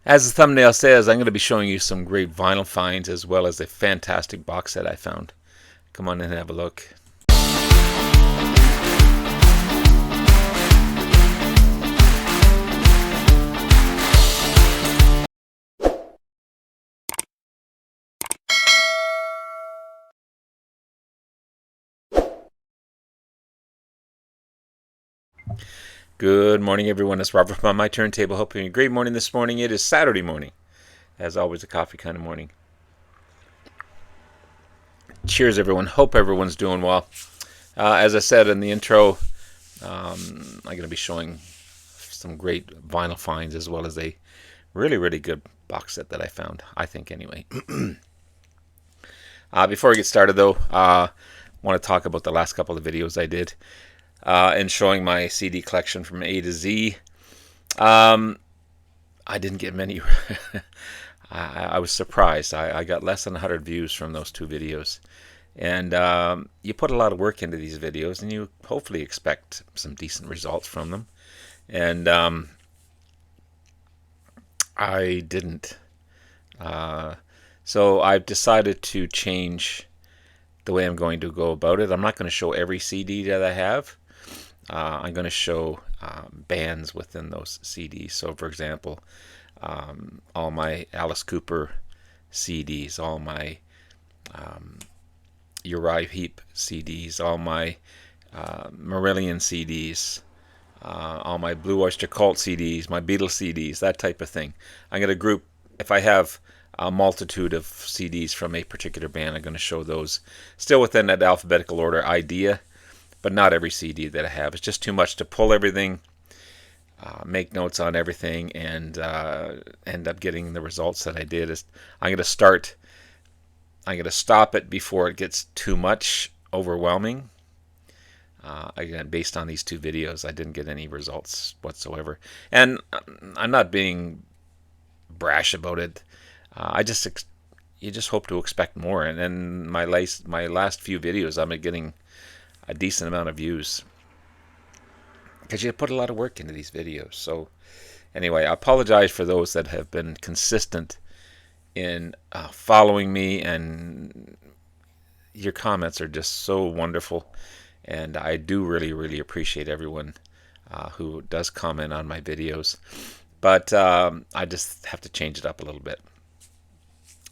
As the thumbnail says, I'm going to be showing you some great vinyl finds as well as a fantastic box set I found. Come on in and have a look. Good morning, everyone. It's Robert from my turntable. Hoping you a great morning this morning. It is Saturday morning. As always, a coffee kind of morning. Cheers, everyone. Hope everyone's doing well. As I said in the intro, I'm going to be showing some great vinyl finds as well as a really good box set that I found, I think anyway. Before I get started, though, I want to talk about the last couple of videos I did and showing my CD collection from A to Z. I didn't get many. I was surprised. I got less than 100 views from those two videos. And you put a lot of work into these videos, and you hopefully expect some decent results from them. And I didn't. So I've decided to change the way I'm going to go about it. I'm not going to show every CD that I have. I'm going to show bands within those CDs. So, for example, all my Alice Cooper CDs, all my Uriah Heep CDs, all my Marillion CDs, all my Blue Oyster Cult CDs, my Beatles CDs, that type of thing. I'm going to group, if I have a multitude of CDs from a particular band, I'm going to show those still within that alphabetical order idea, but not every CD that I have. It's just too much to pull everything, make notes on everything, and end up getting the results that I did. I'm going to stop it before it gets too much overwhelming. Again, based on these two videos, I didn't get any results whatsoever. And I'm not being brash about it. You just hope to expect more. And then my last few videos, I'm getting a decent amount of views because you put a lot of work into these videos. So anyway, I apologize for those that have been consistent in following me, and your comments are just so wonderful, and I do really appreciate everyone who does comment on my videos. But I just have to change it up a little bit.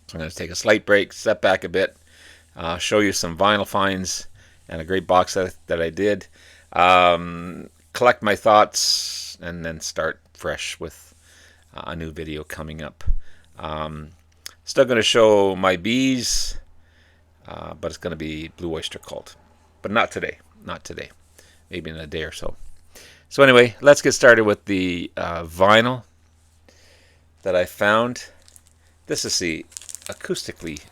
So I'm going to take a slight break, step back a bit, show you some vinyl finds and a great box set that I did, collect my thoughts, and then start fresh with a new video coming up. Still going to show my bees, but it's going to be Blue Oyster Cult. But not today. Not today. Maybe in a day or so. So anyway, let's get started with the vinyl that I found. This is the acoustically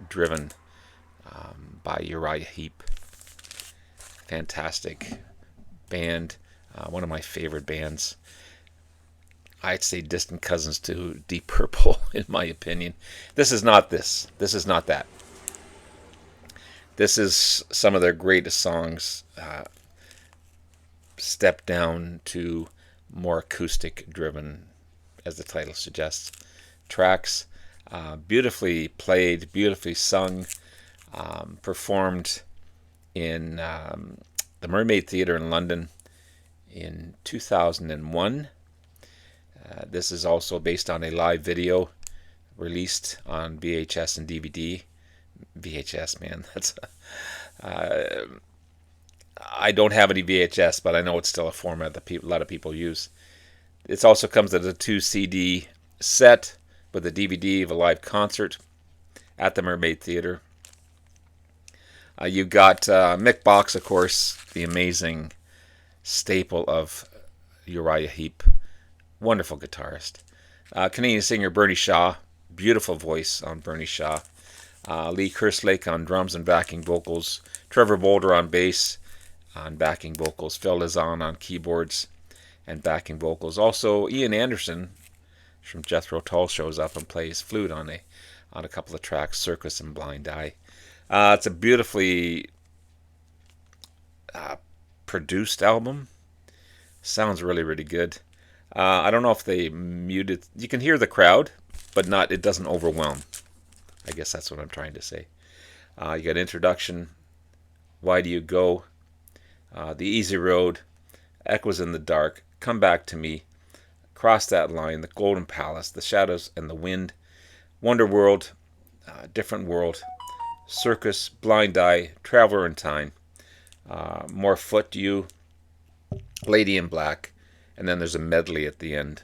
driven by Uriah Heep. Fantastic band. One of my favorite bands. I'd say distant cousins to Deep Purple, in my opinion. This is not this. This is not that. This is some of their greatest songs, stepped down to more acoustic-driven, as the title suggests, tracks. Beautifully played, beautifully sung, performed in the Mermaid Theatre in London in 2001. This is also based on a live video released on VHS and DVD. VHS, man, that's I don't have any VHS, but I know it's still a format that a lot of people use. It also comes as a 2 CD set with a DVD of a live concert at the Mermaid Theatre. You got Mick Box, of course, the amazing staple of Uriah Heep. Wonderful guitarist. Canadian singer Bernie Shaw. Beautiful voice on Bernie Shaw. Lee Kerslake on drums and backing vocals. Trevor Boulder on bass on backing vocals. Phil Lizon on keyboards and backing vocals. Also, Ian Anderson from Jethro Tull shows up and plays flute on a couple of tracks, Circus and Blind Eye. It's a beautifully produced album. Sounds really good. I don't know if they muted. You can hear the crowd, but not. It doesn't overwhelm. I guess that's what I'm trying to say. You got introduction. Why do you go? The easy road. Echoes in the dark. Come back to me. Cross that line. The golden palace. The shadows and the wind. Wonder world. Different world. Circus. Blind eye. Traveler in time. More foot you. Lady in black. And then there's a medley at the end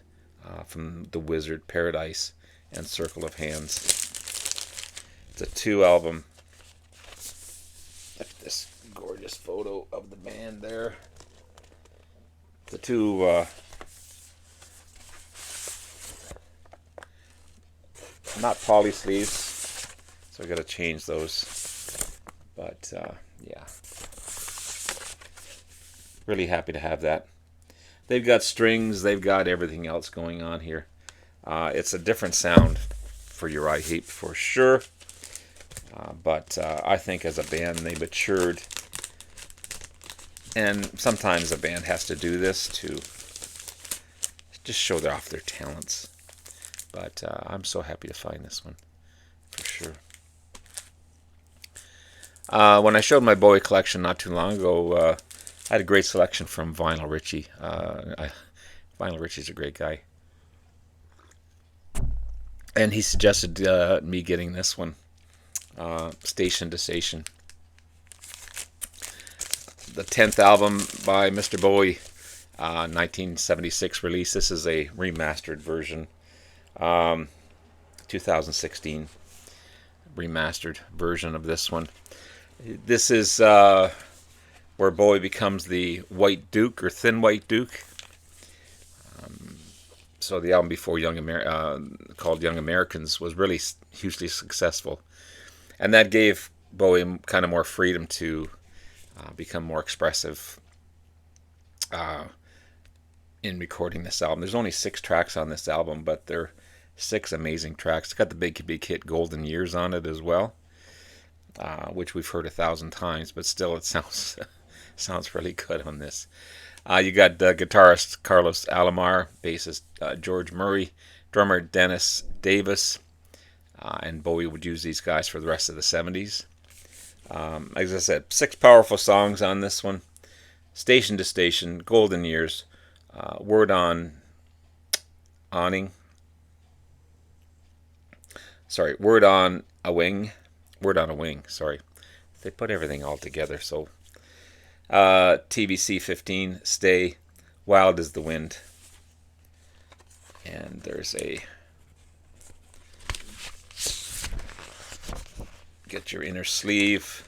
from The Wizard, Paradise, and Circle of Hands. It's a 2 album. This gorgeous photo of the band there. The 2 not poly sleeves, so I got to change those. But yeah, really happy to have that. They've got strings, they've got everything else going on here. It's a different sound for Uriah Heep for sure. But I think as a band they matured. And sometimes a band has to do this to just show off their talents. But I'm so happy to find this one for sure. When I showed my Bowie collection not too long ago, I had a great selection from Vinyl Richie. Vinyl Richie's a great guy. And he suggested me getting this one, Station to Station. The 10th album by Mr. Bowie, 1976 release. This is a remastered version. 2016 remastered version of this one. This is where Bowie becomes the White Duke or Thin White Duke. So the album before called Young Americans was really hugely successful, and that gave Bowie kind of more freedom to become more expressive in recording this album. There's only 6 tracks on this album, but they're 6 amazing tracks. It's got the big hit Golden Years on it as well, which we've heard 1,000 times, but still it sounds sounds really good on this. You got guitarist Carlos Alomar, bassist George Murray, drummer Dennis Davis, and Bowie would use these guys for the rest of the 70s. As I said, 6 powerful songs on this one. Station to Station, Golden Years, Word on Awning. Sorry, Word on a Wing. Word on a Wing, sorry. They put everything all together, so... TBC 15, Stay, Wild as the Wind. And there's a... Get your inner sleeve.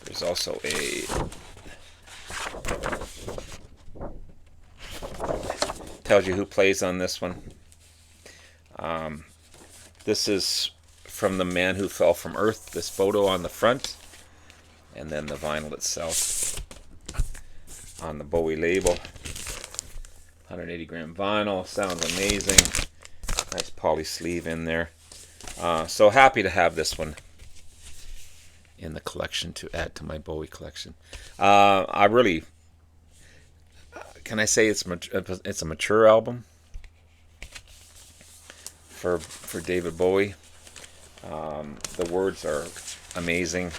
There's also a... Tells you who plays on this one. This is from The Man Who Fell from Earth, this photo on the front. And then the vinyl itself on the Bowie label. 180 gram vinyl, sounds amazing. Nice poly sleeve in there. So happy to have this one in the collection to add to my Bowie collection. I really, can I say it's a mature album for David Bowie. The words are amazing.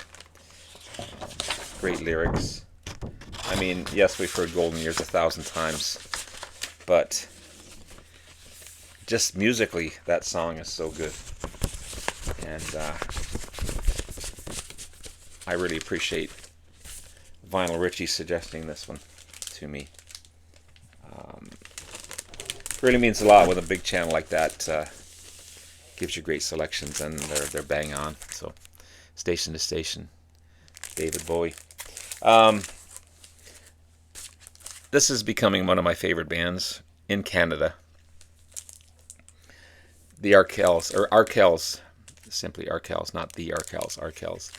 Great lyrics. I mean, yes, we've heard Golden Years 1,000 times, but just musically, that song is so good. And I really appreciate Vinyl Richie suggesting this one to me. Really means a lot when a big channel like that gives you great selections, and they're bang on. So, Station to Station, David Bowie. This is becoming one of my favorite bands in Canada. The Arkells, or Arkells, simply Arkells, not the Arkells, Arkells.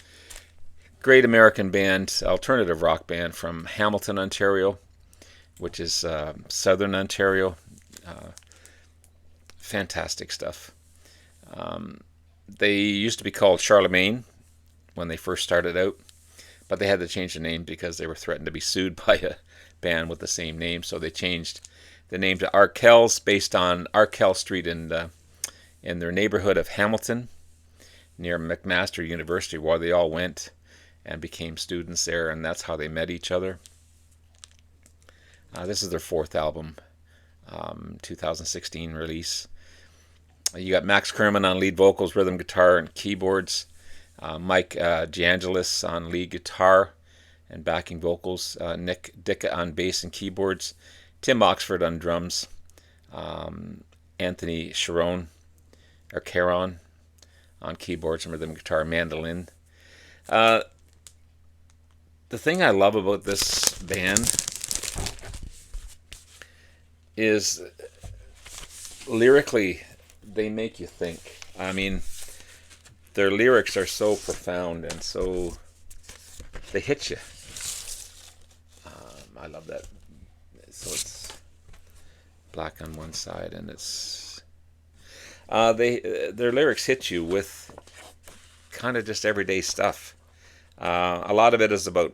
Great American band, alternative rock band from Hamilton, Ontario, which is southern Ontario. Fantastic stuff. They used to be called Charlemagne when they first started out, but they had to change the name because they were threatened to be sued by a band with the same name, so they changed They named it Arkells based on Arkell Street in their neighborhood of Hamilton, near McMaster University, where they all went and became students there, and that's how they met each other. This is their fourth album, 2016 release. You got Max Kerman on lead vocals, rhythm guitar, and keyboards. Mike Giangelis on lead guitar and backing vocals. Nick Dicka on bass and keyboards. Tim Oxford on drums. Anthony Caron on keyboards and rhythm guitar, mandolin. The thing I love about this band is lyrically they make you think. I mean, their lyrics are so profound and so they hit you. I love that. So it's black on one side, and it's their lyrics hit you with kind of just everyday stuff. A lot of it is about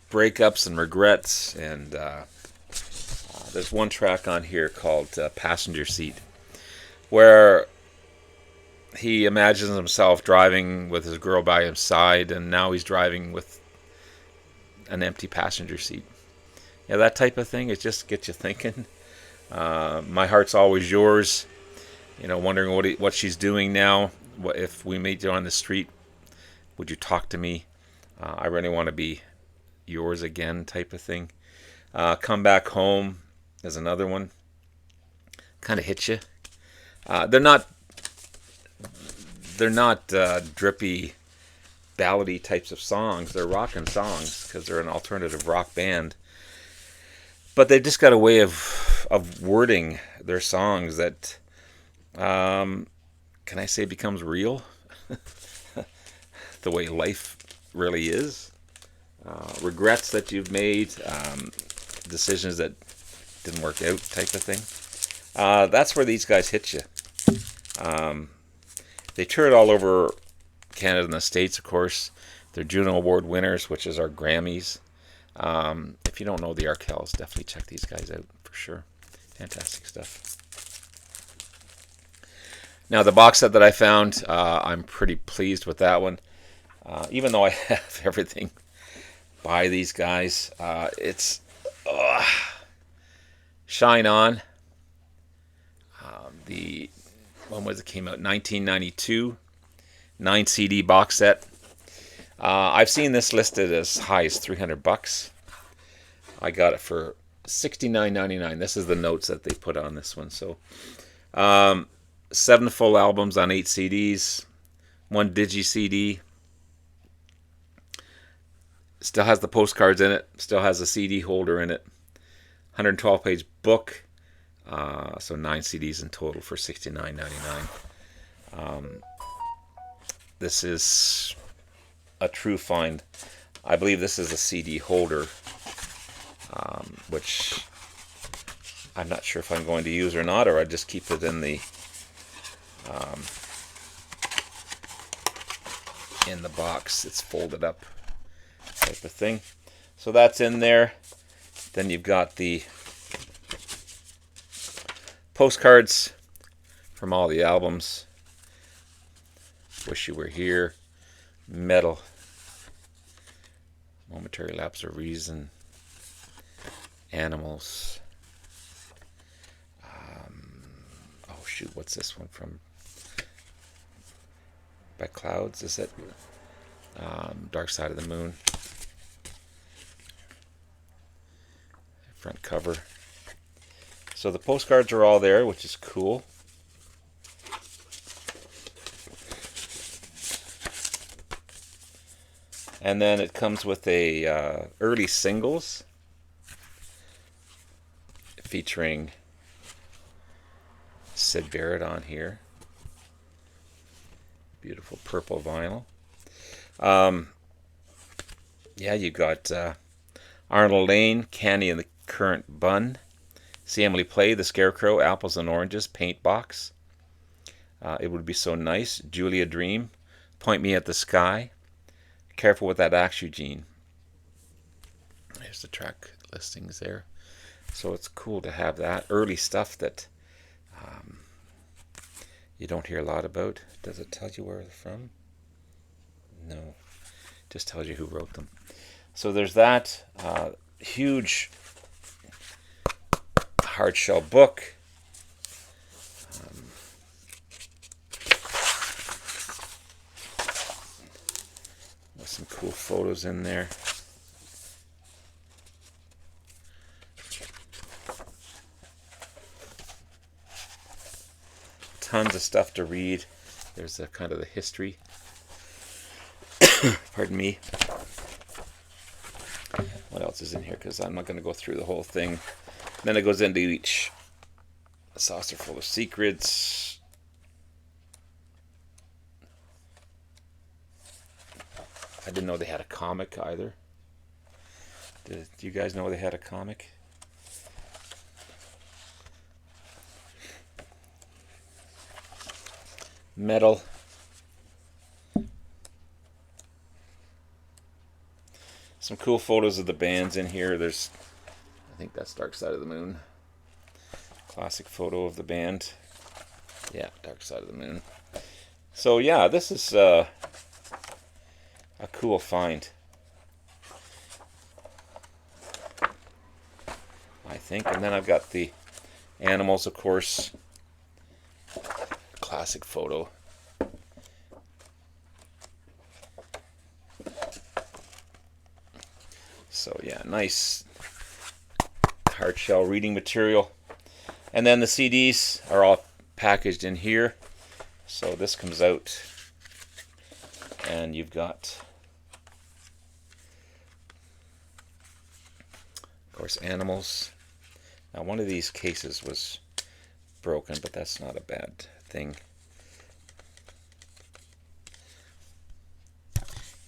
breakups and regrets, and there's one track on here called Passenger Seat, where he imagines himself driving with his girl by his side, and now he's driving with an empty passenger seat. Yeah, that type of thing, it just gets you thinking. My heart's always yours. You know, wondering what she's doing now. What if we meet you on the street? Would you talk to me? I really want to be yours again, type of thing. Come Back Home is another one. Kind of hits you. They're not drippy, ballady types of songs. They're rockin' songs because they're an alternative rock band. But they've just got a way of wording their songs that, can I say, becomes real? The way life really is. Regrets that you've made, decisions that didn't work out, type of thing. That's where these guys hit you. They toured all over Canada and the States, of course. They're Juno Award winners, which is our Grammys. If you don't know the Arkells, definitely check these guys out for sure. Fantastic stuff. Now, the box set that I found, I'm pretty pleased with that one. Even though I have everything by these guys, it's Shine On. When was it came out? 1992. 9 CD box set. I've seen this listed as high as $300. I got it for $69.99. This is the notes that they put on this one. So, 7 full albums on 8 CDs, 1 digi CD. Still has the postcards in it. Still has a CD holder in it. 112-page book. So 9 CDs in total for $69.99. This is a true find. I believe this is a CD holder, which I'm not sure if I'm going to use or not, or I just keep it in the box. It's folded up type of thing. So that's in there. Then you've got the postcards from all the albums. Wish You Were Here, Metal, Momentary Lapse of Reason, Animals. Oh shoot, what's this one from? By Clouds, is it? Dark Side of the Moon. Front cover. So the postcards are all there, which is cool. And then it comes with a early singles featuring Syd Barrett on here. Beautiful purple vinyl. Yeah, you got Arnold Lane, Candy and the Currant Bun, See Emily Play, The Scarecrow, Apples and Oranges, Paint Box, It Would Be So Nice, Julia Dream, Point Me at the Sky, Careful with That Axe, Eugene. Here's the track listings there. So it's cool to have that early stuff that you don't hear a lot about. Does it tell you where they're from? No, just tells you who wrote them. So there's that huge hard shell book. With some cool photos in there. Tons of stuff to read. There's a kind of the history. Pardon me. What else is in here? Because I'm not going to go through the whole thing. Then it goes into each saucer full of secrets. I didn't know they had a comic either. Do you guys know they had a comic? Metal. Some cool photos of the bands in here. There's, I think that's Dark Side of the Moon. Classic photo of the band. Yeah, Dark Side of the Moon. So yeah, this is a cool find, I think. And then I've got the animals, of course. Classic photo. So yeah, nice hard shell reading material. And then the CDs are all packaged in here. So this comes out and you've got, of course, animals. Now one of these cases was broken, but that's not a bad thing.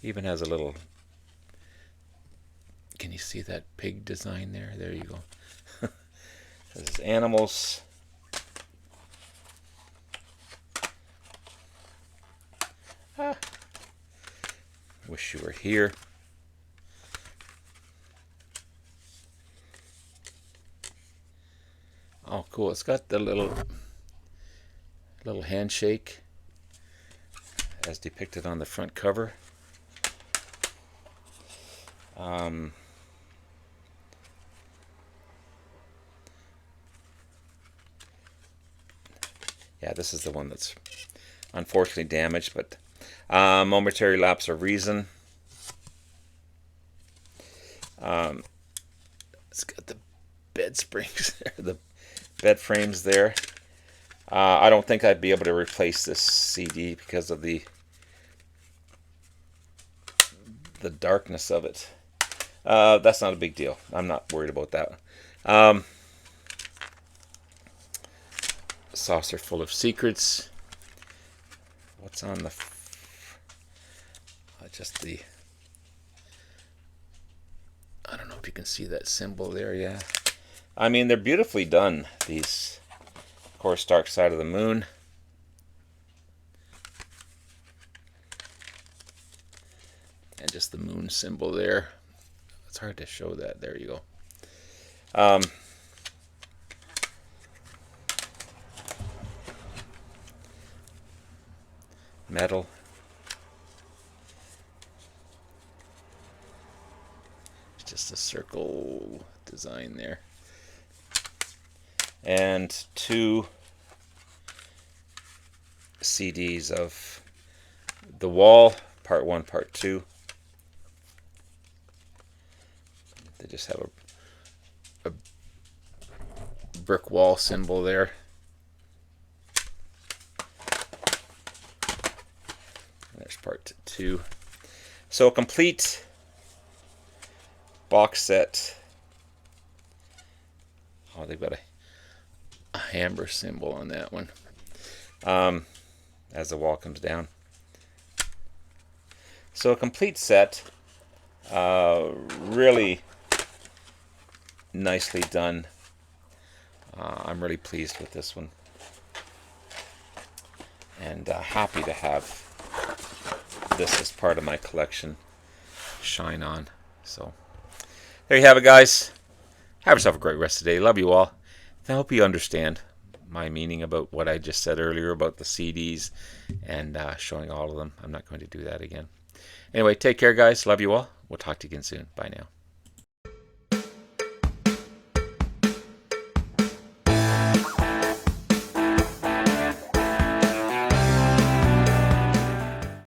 Even has a little, can you see that pig design there? There you go. This is animals. Wish you were here. Oh, cool. It's got the little handshake as depicted on the front cover. Yeah, this is the one that's unfortunately damaged, but momentary lapse of reason. It's got the bed springs there, the bed frames there. I don't think I'd be able to replace this CD because of the darkness of it. That's not a big deal. I'm not worried about that. Saucer full of secrets. What's on the just the, I don't know if you can see that symbol there. Yeah, I mean, they're beautifully done, these. Of course, Dark Side of the Moon. And just the moon symbol there. It's hard to show that. There you go. Metal. It's just a circle design there. And 2 CDs of The Wall, Part 1, Part 2. They just have a brick wall symbol there. And there's Part 2. So a complete box set. Oh, they've got a hammer symbol on that one as the wall comes down. So a complete set, really nicely done. I'm really pleased with this one, and happy to have this as part of my collection. Shine on. So there you have it, guys. Have yourself a great rest of the day. Love you all. I hope you understand my meaning about what I just said earlier about the CDs and showing all of them. I'm not going to do that again. Anyway, take care, guys. Love you all. We'll talk to you again soon. Bye now.